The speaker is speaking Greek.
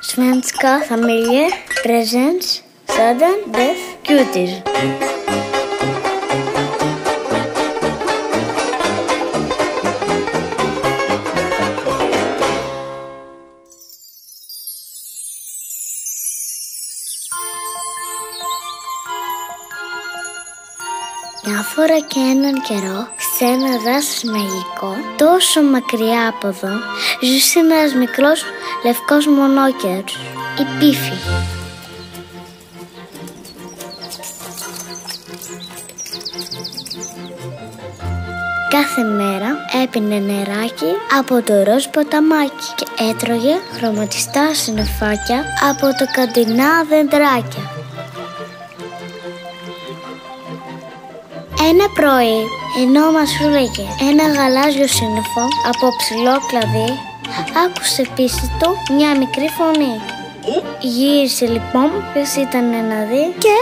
Svenska familjer presents sudden death cuties. Μια φορά και έναν καιρό, σε ένα δάσος μαγικό, τόσο μακριά από εδώ, ζούσε ένας μικρός λευκός μονόκερος, η Πίφη. Κάθε μέρα έπινε νεράκι από το ροζ ποταμάκι και έτρωγε χρωματιστά συννεφάκια από το καντινά δεντράκια. Ένα πρωί, ενώ μασούλεγε ένα γαλάζιο σύννεφο από ψηλό κλαδί, άκουσε πίσω του μια μικρή φωνή. Γύρισε λοιπόν ποιος ήταν να δει και